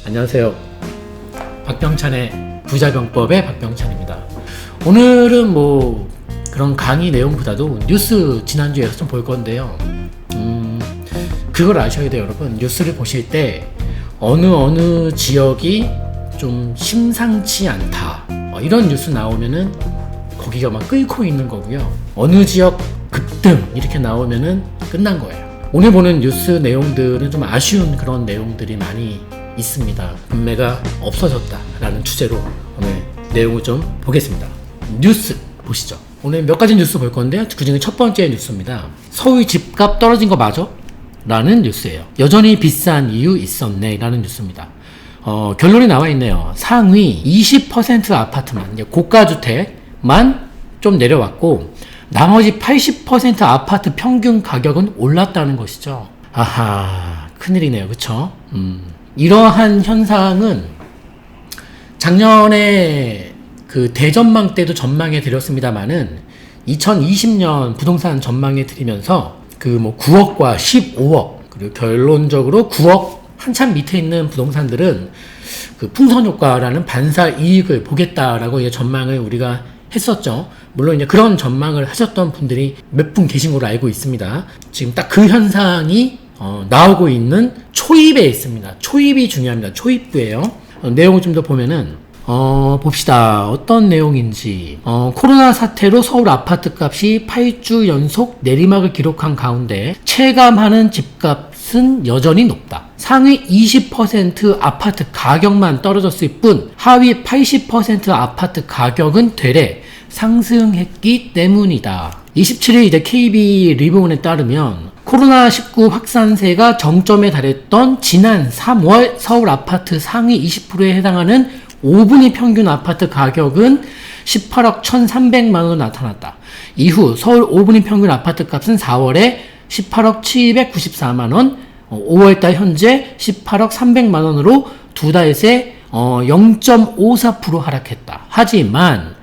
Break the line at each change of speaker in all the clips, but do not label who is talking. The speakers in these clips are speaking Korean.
안녕하세요. 박병찬의 부자병법의 박병찬입니다. 오늘은 그런 강의 내용보다도 뉴스 지난주에서 좀 볼 건데요. 그걸 아셔야 돼요, 여러분. 뉴스를 보실 때 어느 지역이 좀 심상치 않다, 이런 뉴스 나오면은 거기가 막 끓고 있는 거고요. 어느 지역 급등 이렇게 나오면은 끝난 거예요. 오늘 보는 뉴스 내용들은 좀 아쉬운 그런 내용들이 많이 있습니다. 금매가 없어졌다라는 주제로 오늘 내용을 좀 보겠습니다. 뉴스 보시죠. 오늘 몇 가지 뉴스 볼 건데요. 그 중에 첫 번째 뉴스입니다. 서울 집값 떨어진 거 맞아? 라는 뉴스예요. 여전히 비싼 이유 있었네 라는 뉴스입니다. 결론이 나와 있네요. 상위 20% 아파트만, 이제 고가주택만 좀 내려왔고 나머지 80% 아파트 평균 가격은 올랐다는 것이죠. 아하, 큰일이네요. 그쵸? 이러한 현상은 작년에 그 대전망 때도 전망해 드렸습니다만은 2020년 부동산 전망해 드리면서 9억과 15억, 그리고 결론적으로 9억 한참 밑에 있는 부동산들은 그 풍선 효과라는 반사 이익을 보겠다라고 이제 전망을 우리가 했었죠. 물론 이제 그런 전망을 하셨던 분들이 몇 분 계신 걸로 알고 있습니다. 지금 딱 그 현상이 나오고 있는 초입에 있습니다. 초입이 중요합니다. 초입부예요. 내용을 좀 더 보면은 봅시다. 어떤 내용인지. 코로나 사태로 서울 아파트 값이 8주 연속 내리막을 기록한 가운데 체감하는 집값은 여전히 높다. 상위 20% 아파트 가격만 떨어졌을 뿐 하위 80% 아파트 가격은 되레 상승했기 때문이다. 27일 이제 KB 리본에 따르면 코로나19 확산세가 정점에 달했던 지난 3월 서울 아파트 상위 20%에 해당하는 5분위 평균 아파트 가격은 18억 1,300만원으로 나타났다. 이후 서울 5분위 평균 아파트 값은 4월에 18억 794만원, 5월달 현재 18억 300만원으로 두 달 새 0.54% 하락했다. 하지만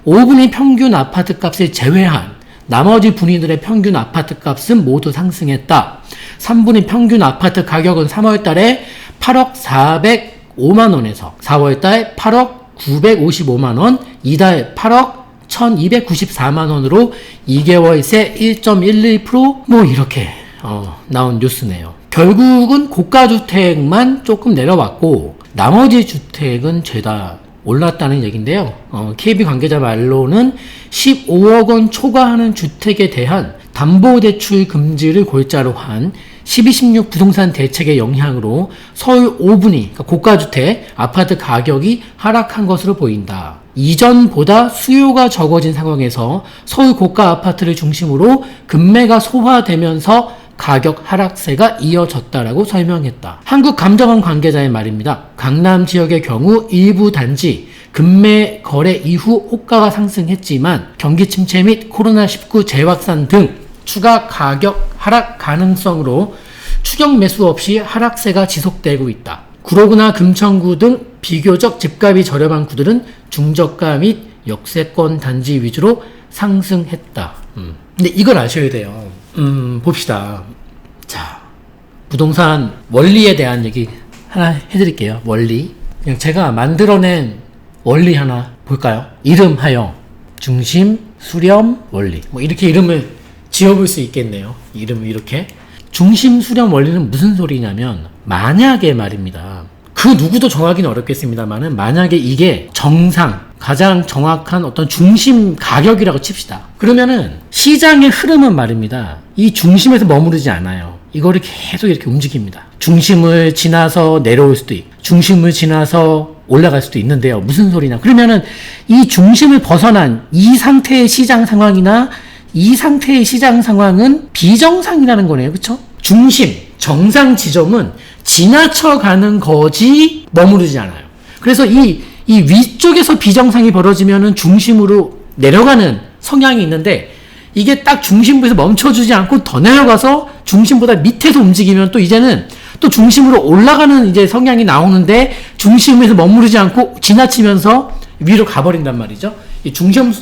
5분위 평균 아파트 값을 제외한 나머지 분위들의 평균 아파트 값은 모두 상승했다. 3분위 평균 아파트 가격은 3월달에 8억 405만원에서 4월달 8억 955만원, 이달 8억 1294만원으로 2개월 새 1.11% 이렇게 나온 뉴스네요. 결국은 고가주택만 조금 내려왔고 나머지 주택은 죄다 올랐다는 얘기인데요. KB 관계자 말로는 15억 원 초과하는 주택에 대한 담보대출 금지를 골자로 한 1216 부동산 대책의 영향으로 서울 5분위, 그러니까 고가주택 아파트 가격이 하락한 것으로 보인다. 이전보다 수요가 적어진 상황에서 서울 고가 아파트를 중심으로 금매가 소화되면서 가격 하락세가 이어졌다라고 설명했다. 한국감정원 관계자의 말입니다. 강남 지역의 경우 일부 단지 금매 거래 이후 호가가 상승했지만 경기 침체 및 코로나19 재확산 등 추가 가격 하락 가능성으로 추격 매수 없이 하락세가 지속되고 있다. 구로구나 금천구 등 비교적 집값이 저렴한 구들은 중저가 및 역세권 단지 위주로 상승했다. 근데 이걸 아셔야 돼요. 봅시다. 자, 부동산 원리에 대한 얘기 하나 해드릴게요. 원리. 그냥 제가 만들어낸 원리 하나 볼까요? 이름하여 중심, 수렴, 원리. 이렇게 이름을 지어볼 수 있겠네요. 이름을 이렇게. 중심, 수렴, 원리는 무슨 소리냐면, 만약에 말입니다. 그 누구도 정하기는 어렵겠습니다만은, 만약에 이게 가장 정확한 어떤 중심 가격이라고 칩시다. 그러면은 시장의 흐름은 말입니다. 이 중심에서 머무르지 않아요. 이거를 계속 이렇게 움직입니다. 중심을 지나서 내려올 수도 있고, 중심을 지나서 올라갈 수도 있는데요. 무슨 소리냐? 그러면은 이 중심을 벗어난 이 상태의 시장 상황이나 이 상태의 시장 상황은 비정상이라는 거네요. 그쵸? 중심, 정상 지점은 지나쳐가는 거지 머무르지 않아요. 그래서 이 위쪽에서 비정상이 벌어지면은 중심으로 내려가는 성향이 있는데, 이게 딱 중심부에서 멈춰주지 않고 더 내려가서 중심보다 밑에서 움직이면 또 이제는 또 중심으로 올라가는 이제 성향이 나오는데, 중심에서 머무르지 않고 지나치면서 위로 가버린단 말이죠. 이 중심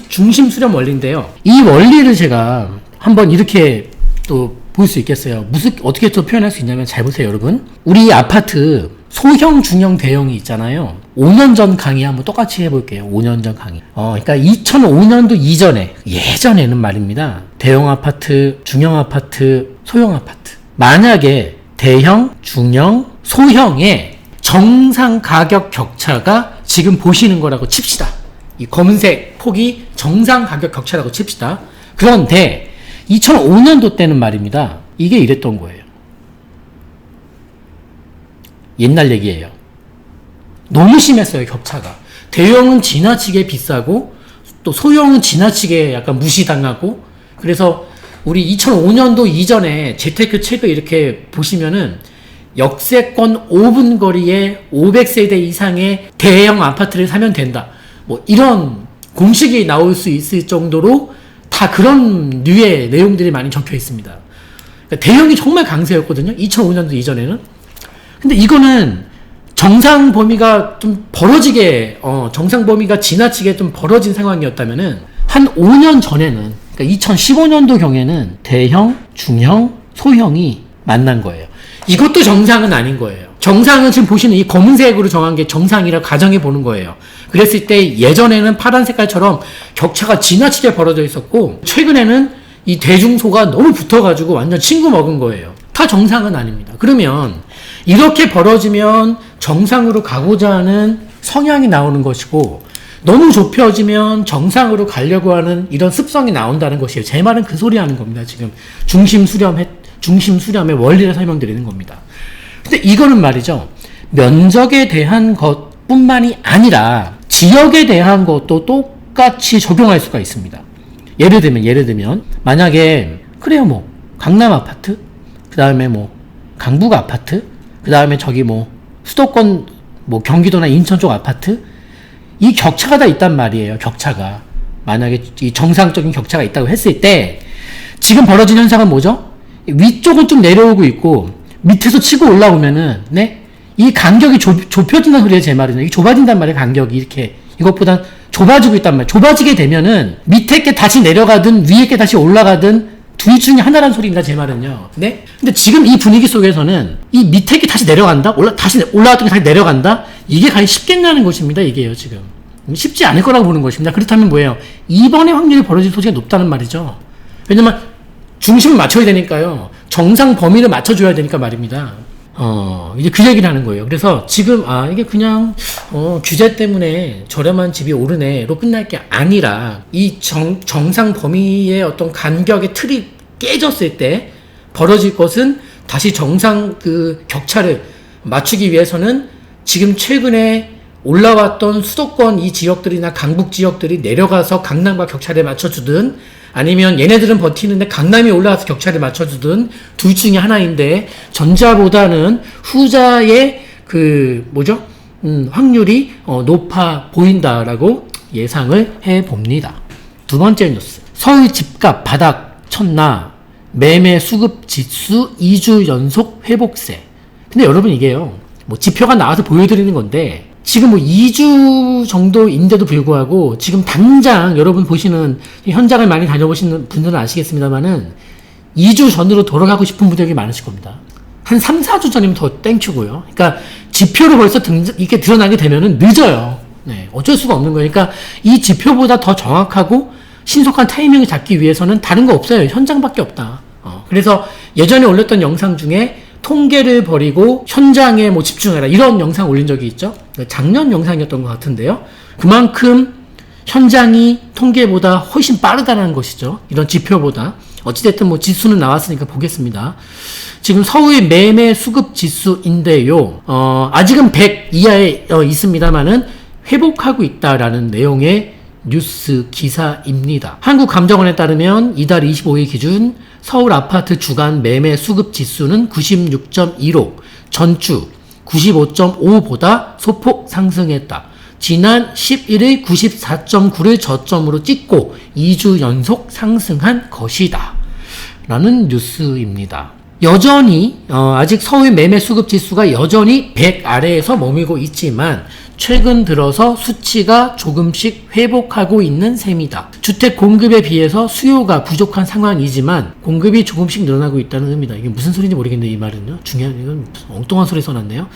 수렴 원리인데요. 이 원리를 제가 한번 이렇게 또 볼 수 있겠어요. 어떻게 또 표현할 수 있냐면, 잘 보세요, 여러분. 우리 아파트 소형, 중형, 대형이 있잖아요. 5년 전 강의 한번 똑같이 해볼게요. 5년 전 강의. 그러니까 2005년도 이전에, 예전에는 말입니다. 대형 아파트, 중형 아파트, 소형 아파트. 만약에 대형, 중형, 소형의 정상 가격 격차가 지금 보시는 거라고 칩시다. 이 검은색 폭이 정상 가격 격차라고 칩시다. 그런데 2005년도 때는 말입니다. 이게 이랬던 거예요. 옛날 얘기예요. 너무 심했어요, 격차가. 대형은 지나치게 비싸고 또 소형은 지나치게 약간 무시당하고. 그래서 우리 2005년도 이전에 재테크 책을 이렇게 보시면은 역세권 5분 거리에 500세대 이상의 대형 아파트를 사면 된다. 뭐 이런 공식이 나올 수 있을 정도로 다 그런 류의 내용들이 많이 적혀 있습니다. 그러니까 대형이 정말 강세였거든요. 2005년도 이전에는. 근데 이거는 정상 범위가 좀 벌어지게, 정상 범위가 지나치게 좀 벌어진 상황이었다면은 한 5년 전에는, 그러니까 2015년도 경에는 대형, 중형, 소형이 만난 거예요. 이것도 정상은 아닌 거예요. 정상은 지금 보시는 이 검은색으로 정한 게 정상이라 가정해 보는 거예요. 그랬을 때 예전에는 파란 색깔처럼 격차가 지나치게 벌어져 있었고, 최근에는 이 대중소가 너무 붙어가지고 완전 친구 먹은 거예요. 다 정상은 아닙니다. 그러면 이렇게 벌어지면 정상으로 가고자 하는 성향이 나오는 것이고, 너무 좁혀지면 정상으로 가려고 하는 이런 습성이 나온다는 것이에요. 제 말은 그 소리 하는 겁니다. 지금 중심 수렴의 원리를 설명드리는 겁니다. 근데 이거는 말이죠. 면적에 대한 것뿐만이 아니라 지역에 대한 것도 똑같이 적용할 수가 있습니다. 예를 들면 만약에 그래요, 뭐 강남 아파트, 그 다음에 뭐 강북 아파트, 그 다음에 저기 뭐 수도권 뭐 경기도나 인천 쪽 아파트, 이 격차가 다 있단 말이에요. 격차가 만약에 이 정상적인 격차가 있다고 했을 때 지금 벌어진 현상은 뭐죠? 위쪽은 좀 내려오고 있고 밑에서 치고 올라오면은 이 간격이 좁혀진다는 소리예요. 제 말은 이게 좁아진단 말이에요. 간격이 이렇게 이것보다 좁아지고 있단 말이에요. 좁아지게 되면은 밑에 게 다시 내려가든 위에 게 다시 올라가든 둘 중에 하나란 소리입니다. 제 말은요. 근데 지금 이 분위기 속에서는 이 밑에 게 다시 내려간다? 다시 올라갔던 게 다시 내려간다? 이게 과연 쉽겠냐는 것입니다. 이게요, 지금. 쉽지 않을 거라고 보는 것입니다. 그렇다면 뭐예요? 2번의 확률이 벌어질 소지가 높다는 말이죠. 왜냐면 중심을 맞춰야 되니까요. 정상 범위를 맞춰줘야 되니까 말입니다. 이제 그 얘기를 하는 거예요. 그래서 지금, 이게 그냥, 규제 때문에 저렴한 집이 오르네로 끝날 게 아니라, 이 정상 범위의 어떤 간격의 틀이 깨졌을 때 벌어질 것은 다시 정상 그 격차를 맞추기 위해서는 지금 최근에 올라왔던 수도권 이 지역들이나 강북 지역들이 내려가서 강남과 격차를 맞춰주든, 아니면 얘네들은 버티는데 강남이 올라와서 격차를 맞춰주든 둘 중에 하나인데, 전자보다는 후자의 확률이 높아 보인다라고 예상을 해봅니다. 두 번째 뉴스. 서울 집값 바닥 쳤나, 매매 수급 지수 2주 연속 회복세. 근데 여러분 이게요, 뭐 지표가 나와서 보여드리는 건데, 지금 뭐 2주 정도인데도 불구하고 지금 당장 여러분 보시는 현장을 많이 다녀보시는 분들은 아시겠습니다만은 2주 전으로 돌아가고 싶은 분들이 많으실 겁니다. 한 3, 4주 전이면 더 땡큐고요. 그러니까 지표로 벌써 이렇게 드러나게 되면은 늦어요. 어쩔 수가 없는 거예요. 그러니까 이 지표보다 더 정확하고 신속한 타이밍을 잡기 위해서는 다른 거 없어요. 현장밖에 없다. 그래서 예전에 올렸던 영상 중에 통계를 버리고 현장에 뭐 집중해라 이런 영상 올린 적이 있죠. 작년 영상이었던 것 같은데요. 그만큼 현장이 통계보다 훨씬 빠르다는 것이죠. 이런 지표보다. 어찌됐든 뭐 지수는 나왔으니까 보겠습니다. 지금 서울 매매 수급 지수인데요. 아직은 100 이하에 있습니다만은 회복하고 있다라는 내용의 뉴스 기사입니다. 한국감정원에 따르면 이달 25일 기준 서울 아파트 주간 매매 수급 지수는 96.15, 전주 95.5보다 소폭 상승했다. 지난 11일 94.9를 저점으로 찍고 2주 연속 상승한 것이다. 라는 뉴스입니다. 여전히 아직 서울 매매 수급 지수가 여전히 100 아래에서 머물고 있지만 최근 들어서 수치가 조금씩 회복하고 있는 셈이다. 주택 공급에 비해서 수요가 부족한 상황이지만 공급이 조금씩 늘어나고 있다는 의미다. 이게 무슨 소리인지 모르겠는데 이 말은요. 이건 엉뚱한 소리 써놨네요.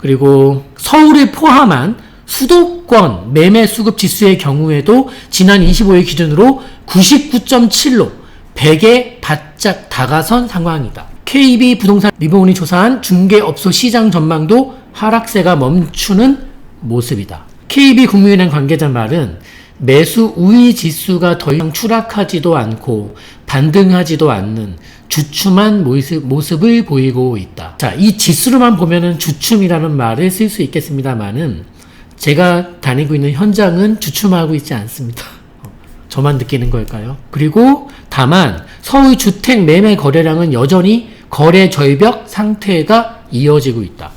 그리고 서울을 포함한 수도권 매매 수급 지수의 경우에도 지난 25일 기준으로 99.7로 100에 바짝 다가선 상황이다. KB 부동산 리본이 조사한 중개업소 시장 전망도 하락세가 멈추는 모습이다. KB국민은행 관계자 말은 매수 우위 지수가 더 이상 추락하지도 않고 반등하지도 않는 주춤한 모습을 보이고 있다. 자, 이 지수로만 보면은 주춤이라는 말을 쓸 수 있겠습니다만은 제가 다니고 있는 현장은 주춤하고 있지 않습니다. 저만 느끼는 걸까요? 그리고 다만 서울 주택 매매 거래량은 여전히 거래 절벽 상태가 이어지고 있다.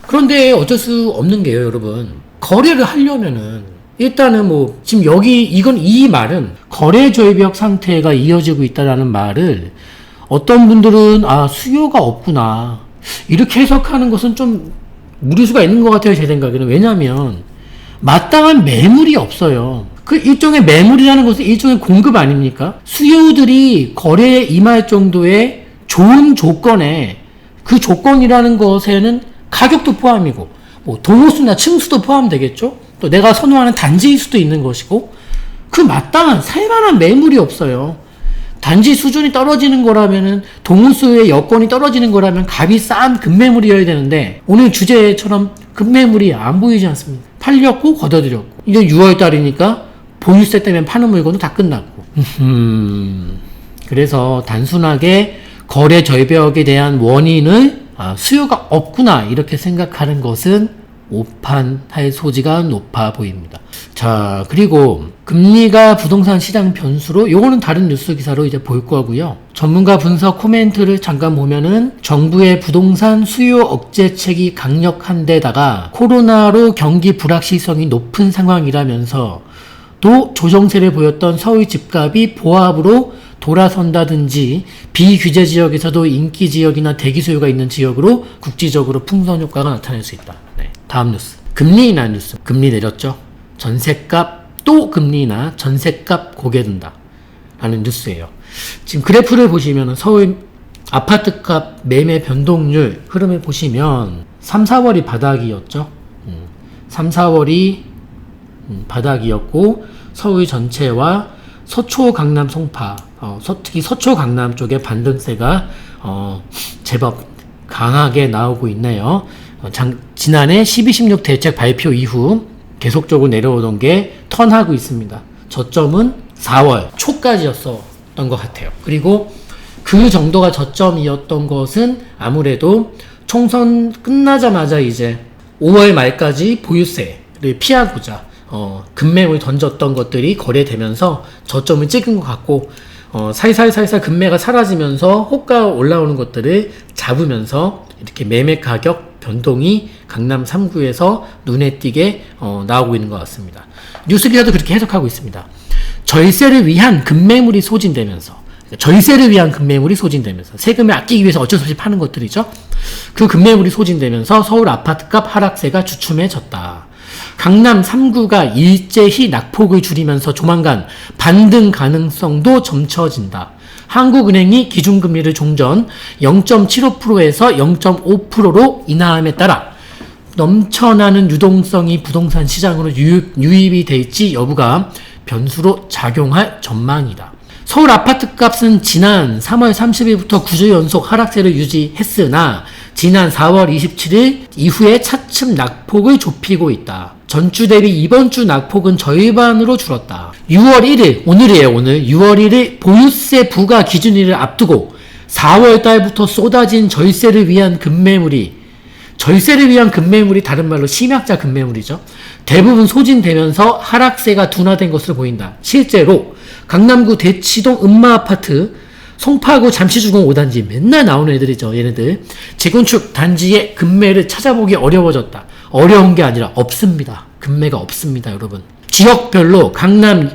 그런데 어쩔 수 없는 게요, 여러분. 거래를 하려면은 일단은 뭐 지금 이 말은 거래 절벽 상태가 이어지고 있다라는 말을 어떤 분들은 수요가 없구나 이렇게 해석하는 것은 좀 무리수가 있는 것 같아요, 제 생각에는. 왜냐하면 마땅한 매물이 없어요. 그 일종의 매물이라는 것은 일종의 공급 아닙니까? 수요들이 거래에 임할 정도의 좋은 조건에, 그 조건이라는 것에는 가격도 포함이고 뭐 동호수나 층수도 포함되겠죠. 또 내가 선호하는 단지일 수도 있는 것이고, 그 마땅한 살만한 매물이 없어요. 단지 수준이 떨어지는 거라면은, 동호수의 여건이 떨어지는 거라면 값이 싼 급매물이어야 되는데 오늘 주제처럼 급매물이 안 보이지 않습니다. 팔렸고 걷어들였고, 이제 6월달이니까 보유세 때문에 파는 물건도 다 끝났고. 그래서 단순하게 거래 절벽에 대한 원인을 수요가 없구나 이렇게 생각하는 것은 오판할 소지가 높아 보입니다. 자, 그리고 금리가 부동산 시장 변수로, 요거는 다른 뉴스 기사로 이제 볼 거고요. 전문가 분석 코멘트를 잠깐 보면은 정부의 부동산 수요 억제책이 강력한 데다가 코로나로 경기 불확실성이 높은 상황이라면서 또 조정세를 보였던 서울 집값이 보합으로 돌아선다든지 비규제 지역에서도 인기 지역이나 대기 수요가 있는 지역으로 국지적으로 풍선 효과가 나타날 수 있다. 네. 다음 뉴스. 금리 인하 뉴스. 금리 내렸죠. 전세값, 또 금리 인하, 전세값 고개 든다 라는 뉴스예요. 지금 그래프를 보시면 서울 아파트값 매매 변동률 흐름을 보시면 3, 4월이 바닥이었죠. 3, 4월이 바닥이었고 서울 전체와 서초, 강남, 송파, 특히 서초, 강남 쪽에 반등세가 제법 강하게 나오고 있네요. 지난해 12.16 대책 발표 이후 계속적으로 내려오던 게 턴하고 있습니다. 저점은 4월 초까지였던 것 같아요. 그리고 그 정도가 저점이었던 것은 아무래도 총선 끝나자마자 이제 5월 말까지 보유세를 피하고자 급매물 던졌던 것들이 거래되면서 저점을 찍은 것 같고, 살살 금매가 사라지면서 호가 올라오는 것들을 잡으면서 이렇게 매매 가격 변동이 강남 3구에서 눈에 띄게 나오고 있는 것 같습니다. 뉴스 기사도 그렇게 해석하고 있습니다. 절세를 위한 급매물이 소진되면서, 세금을 아끼기 위해서 어쩔 수 없이 파는 것들이죠. 그 급매물이 소진되면서 서울 아파트값 하락세가 주춤해졌다. 강남 3구가 일제히 낙폭을 줄이면서 조만간 반등 가능성도 점쳐진다. 한국은행이 기준금리를 종전 0.75%에서 0.5%로 인하함에 따라 넘쳐나는 유동성이 부동산 시장으로 유입이 될지 여부가 변수로 작용할 전망이다. 서울 아파트값은 지난 3월 30일부터 9주 연속 하락세를 유지했으나 지난 4월 27일 이후에 차츰 낙폭을 좁히고 있다. 전주 대비 이번 주 낙폭은 절반으로 줄었다. 6월 1일, 오늘이에요, 오늘. 6월 1일 보유세 부과 기준일을 앞두고 4월 달부터 쏟아진 절세를 위한 급매물이 다른 말로 심약자 급매물이죠. 대부분 소진되면서 하락세가 둔화된 것으로 보인다. 실제로 강남구 대치동 음마아파트, 송파구 잠시주공 5단지 맨날 나오는 애들이죠. 얘네들 재건축 단지의 급매를 찾아보기 어려워졌다. 어려운 게 아니라 없습니다. 급매가 없습니다, 여러분. 지역별로 강남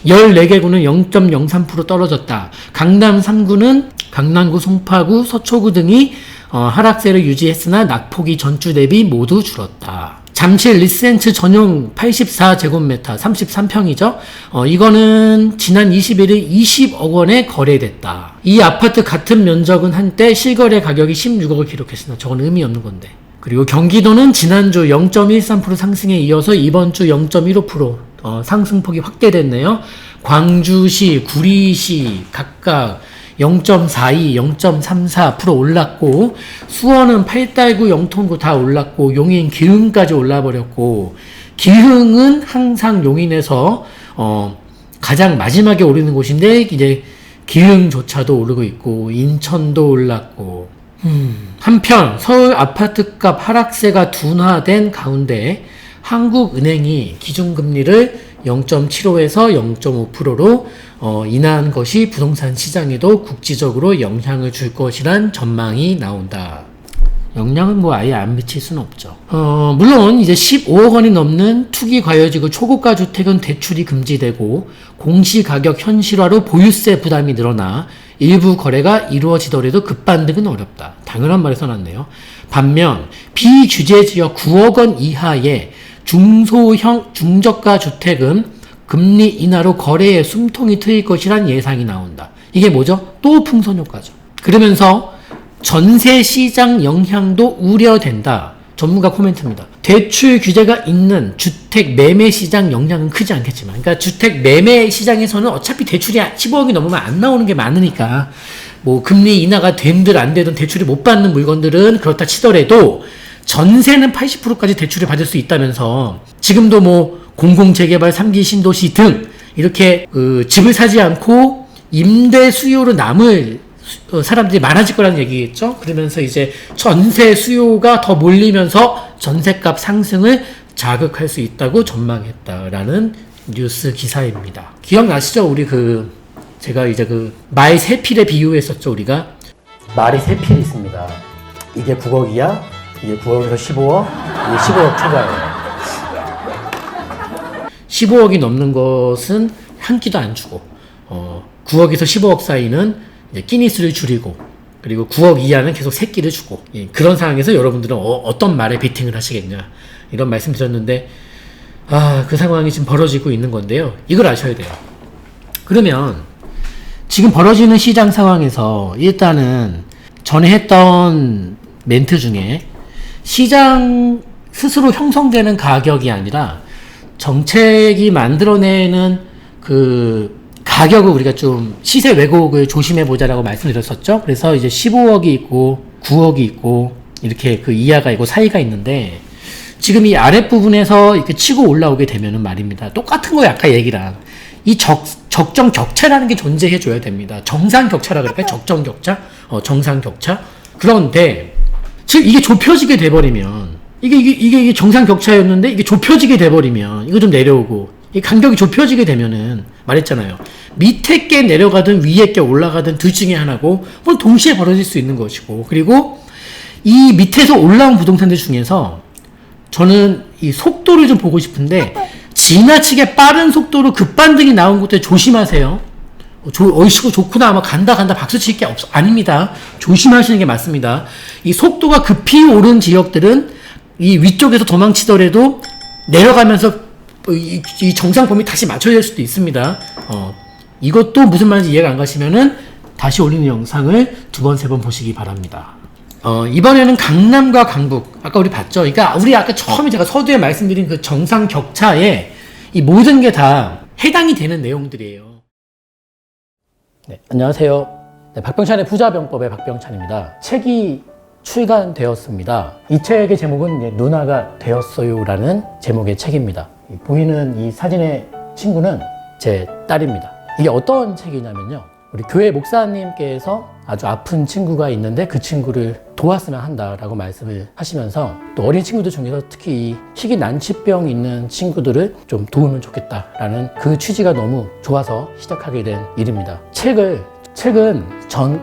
14개 구는 0.03% 떨어졌다. 강남 3구는 강남구, 송파구, 서초구 등이 하락세를 유지했으나 낙폭이 전주 대비 모두 줄었다. 잠실 리센츠 전용 84제곱미터 33평이죠. 이거는 지난 21일 20억 원에 거래됐다. 이 아파트 같은 면적은 한때 실거래 가격이 16억을 기록했으나 저건 의미 없는 건데. 그리고 경기도는 지난주 0.13% 상승에 이어서 이번 주 0.15% 상승폭이 확대됐네요. 광주시, 구리시 각각 0.42, 0.34% 올랐고, 수원은 팔달구, 영통구 다 올랐고, 용인, 기흥까지 올라버렸고, 기흥은 항상 용인에서 가장 마지막에 오르는 곳인데 이제 기흥조차도 오르고 있고, 인천도 올랐고. 한편 서울 아파트값 하락세가 둔화된 가운데 한국은행이 기준금리를 0.75에서 0.5%로 인하한 것이 부동산 시장에도 국지적으로 영향을 줄 것이란 전망이 나온다. 영향은 뭐 아예 안 미칠 수는 없죠. 물론 이제 15억 원이 넘는 투기 과열지구 초고가 주택은 대출이 금지되고 공시가격 현실화로 보유세 부담이 늘어나 일부 거래가 이루어지더라도 급반등은 어렵다. 당연한 말이 써놨네요. 반면 비규제 지역 9억 원 이하의 중소형 중저가 주택은 금리 인하로 거래에 숨통이 트일 것이란 예상이 나온다. 이게 뭐죠? 또 풍선 효과죠. 그러면서 전세 시장 영향도 우려된다. 전문가 코멘트입니다. 대출 규제가 있는 주택 매매 시장 영향은 크지 않겠지만, 그러니까 주택 매매 시장에서는 어차피 대출이 15억이 넘으면 안 나오는 게 많으니까, 뭐 금리 인하가 된들 안 되든 대출이 못 받는 물건들은 그렇다 치더라도 전세는 80%까지 대출을 받을 수 있다면서, 지금도 뭐 공공재개발 3기 신도시 등 이렇게 집을 사지 않고 임대 수요로 남을 사람들이 많아질 거라는 얘기겠죠. 그러면서 이제 전세 수요가 더 몰리면서 전세값 상승을 자극할 수 있다고 전망했다라는 뉴스 기사입니다. 기억나시죠? 우리 제가 이제 말 세 필에 비유했었죠. 우리가 말이 세 필이 있습니다. 이게 9억이야, 이게 9억에서 15억, 이게 15억 초과예요. 15억이 넘는 것은 한 끼도 안 주고, 9억에서 15억 사이는 끼니수를 줄이고, 그리고 9억 이하는 계속 새끼를 주고, 그런 상황에서 여러분들은 어떤 말에 베팅을 하시겠냐, 이런 말씀 드렸는데, 그 상황이 지금 벌어지고 있는 건데요. 이걸 아셔야 돼요. 그러면 지금 벌어지는 시장 상황에서 일단은 전에 했던 멘트 중에 시장 스스로 형성되는 가격이 아니라 정책이 만들어내는 가격을 우리가 좀 시세 왜곡을 조심해보자라고 말씀드렸었죠. 그래서 이제 15억이 있고 9억이 있고 이렇게 이하가 있고 사이가 있는데, 지금 이 아랫부분에서 이렇게 치고 올라오게 되면은 말입니다. 똑같은 거예요. 아까 얘기랑. 이 적정 격차라는 게 존재해줘야 됩니다. 정상 격차라 그럴까요? 적정 격차? 정상 격차? 그런데, 지금 이게 좁혀지게 돼버리면, 이게 정상 격차였는데, 이게 좁혀지게 돼버리면, 이거 좀 내려오고, 이 간격이 좁혀지게 되면은, 말했잖아요. 밑에 게 내려가든 위에 게 올라가든 둘 중에 하나고, 뭐 동시에 벌어질 수 있는 것이고, 그리고 이 밑에서 올라온 부동산들 중에서 저는 이 속도를 좀 보고 싶은데, 지나치게 빠른 속도로 급반등이 나온 것들 조심하세요. 어이씨고 좋구나, 아마 간다 박수 칠 게 아닙니다. 조심하시는 게 맞습니다. 이 속도가 급히 오른 지역들은 이 위쪽에서 도망치더라도 내려가면서 이 정상 범위 다시 맞춰질 수도 있습니다. 이것도 무슨 말인지 이해가 안 가시면은 다시 올리는 영상을 2번, 3번 보시기 바랍니다. 이번에는 강남과 강북. 아까 우리 봤죠? 그러니까 우리 아까 처음에 제가 서두에 말씀드린 그 정상 격차에 이 모든 게 다 해당이 되는 내용들이에요. 네, 안녕하세요. 네, 박병찬의 부자병법의 박병찬입니다. 책이 출간되었습니다. 이 책의 제목은 누나가 되었어요라는 제목의 책입니다. 보이는 이 사진의 친구는 제 딸입니다. 이게 어떤 책이냐면요. 우리 교회 목사님께서 아주 아픈 친구가 있는데 그 친구를 도왔으면 한다라고 말씀을 하시면서, 또 어린 친구들 중에서 특히 이 희귀 난치병 있는 친구들을 좀 도우면 좋겠다라는 그 취지가 너무 좋아서 시작하게 된 일입니다. 책은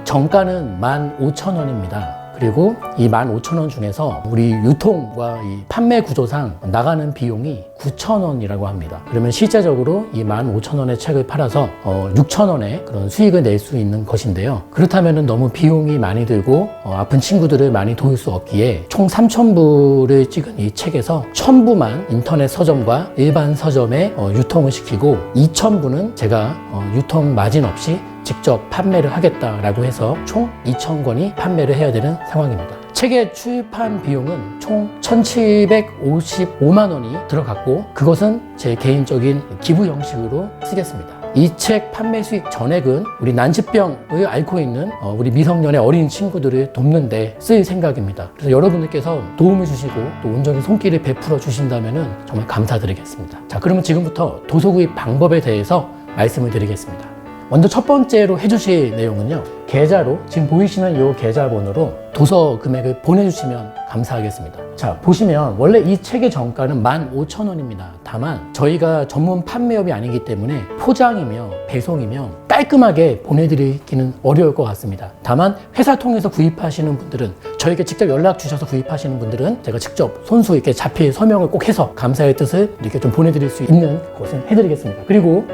정가는 15,000원입니다. 그리고 이 15,000원 중에서 우리 유통과 이 판매 구조상 나가는 비용이 9,000원이라고 합니다. 그러면 실제적으로 이 15,000원의 책을 팔아서 6,000원의 그런 수익을 낼 수 있는 것인데요. 그렇다면 너무 비용이 많이 들고 아픈 친구들을 많이 도울 수 없기에 총 3,000부를 찍은 이 책에서 1,000부만 인터넷 서점과 일반 서점에 유통을 시키고 2,000부는 제가 유통 마진 없이 직접 판매를 하겠다라고 해서 총 2,000권이 판매를 해야 되는 상황입니다. 책의 출판 비용은 총 1,755만 원이 들어갔고 그것은 제 개인적인 기부 형식으로 쓰겠습니다. 이 책 판매 수익 전액은 우리 난치병을 앓고 있는 우리 미성년의 어린 친구들을 돕는 데 쓸 생각입니다. 그래서 여러분들께서 도움을 주시고 또 온전히 손길을 베풀어 주신다면 정말 감사드리겠습니다. 자, 그러면 지금부터 도서 구입 방법에 대해서 말씀을 드리겠습니다. 먼저 첫 번째로 해주실 내용은요, 계좌로 지금 보이시는 이 계좌번호로 도서 금액을 보내주시면 감사하겠습니다. 자, 보시면 원래 이 책의 정가는 15,000원입니다. 다만 저희가 전문 판매업이 아니기 때문에 포장이며 배송이며 깔끔하게 보내드리기는 어려울 것 같습니다. 다만 회사 통해서 구입하시는 분들은, 저에게 직접 연락 주셔서 구입하시는 분들은 제가 직접 손수 이렇게 자필 서명을 꼭 해서 감사의 뜻을 이렇게 좀 보내드릴 수 있는 것을 해드리겠습니다. 그리고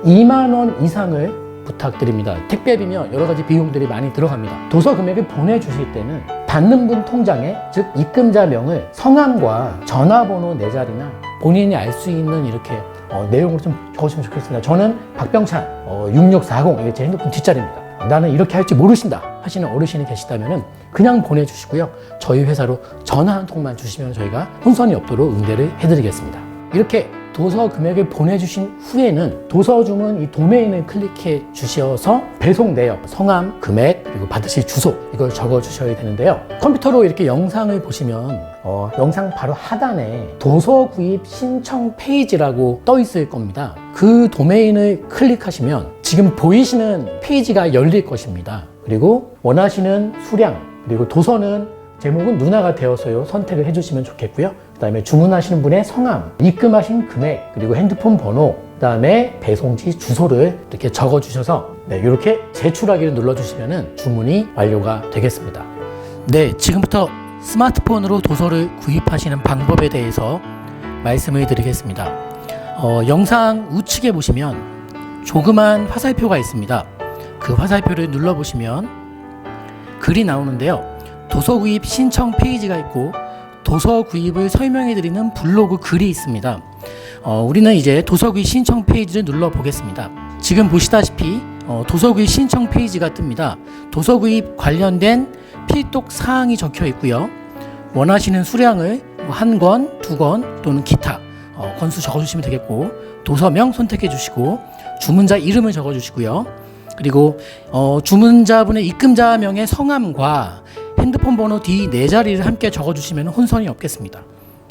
2만 원 이상을 부탁드립니다. 택배비며 여러 가지 비용들이 많이 들어갑니다. 도서 금액을 보내주실 때는 받는 분 통장에, 즉 입금자명을 성함과 전화번호 4자리나 본인이 알 수 있는 이렇게 내용으로 좀 적으시면 좋겠습니다. 저는 박병찬 6640, 이게 제 핸드폰 뒷자리입니다. 나는 이렇게 할 줄 모르신다 하시는 어르신이 계시다면 그냥 보내주시고요, 저희 회사로 전화 한 통만 주시면 저희가 혼선이 없도록 응대를 해드리겠습니다. 이렇게 도서 금액을 보내주신 후에는 도서 주문 이 도메인을 클릭해 주셔서 배송 내역, 성함, 금액, 그리고 받으실 주소, 이걸 적어 주셔야 되는데요. 컴퓨터로 이렇게 영상을 보시면 영상 바로 하단에 도서 구입 신청 페이지라고 떠 있을 겁니다. 그 도메인을 클릭하시면 지금 보이시는 페이지가 열릴 것입니다. 그리고 원하시는 수량, 그리고 도서는 제목은 누나가 되어서요 선택을 해주시면 좋겠고요. 그 다음에 주문하시는 분의 성함, 입금하신 금액, 그리고 핸드폰 번호, 그 다음에 배송지 주소를 이렇게 적어주셔서 이렇게 제출하기를 눌러주시면 주문이 완료가 되겠습니다. 네, 지금부터 스마트폰으로 도서를 구입하시는 방법에 대해서 말씀을 드리겠습니다. 영상 우측에 보시면 조그만 화살표가 있습니다. 그 화살표를 눌러보시면 글이 나오는데요. 도서 구입 신청 페이지가 있고 도서 구입을 설명해 드리는 블로그 글이 있습니다. 우리는 이제 도서 구입 신청 페이지를 눌러 보겠습니다. 지금 보시다시피 도서 구입 신청 페이지가 뜹니다. 도서 구입 관련된 필독 사항이 적혀 있고요. 원하시는 수량을 1권, 2권 또는 기타 권수 적어주시면 되겠고, 도서명 선택해 주시고 주문자 이름을 적어 주시고요. 그리고 주문자분의 입금자명의 성함과 핸드폰 번호 뒤 4자리를 함께 적어주시면 혼선이 없겠습니다.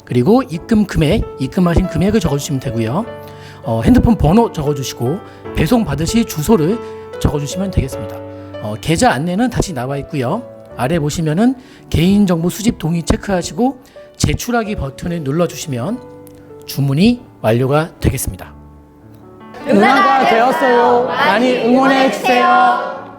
그리고 입금 금액, 입금하신 금액을 적어주시면 되고요. 핸드폰 번호 적어주시고 배송 받으실 주소를 적어주시면 되겠습니다. 계좌 안내는 다시 나와 있고요. 아래 보시면은 개인정보 수집 동의 체크하시고 제출하기 버튼을 눌러주시면 주문이 완료가 되겠습니다. 누나가 되었어요. 많이 응원해 주세요.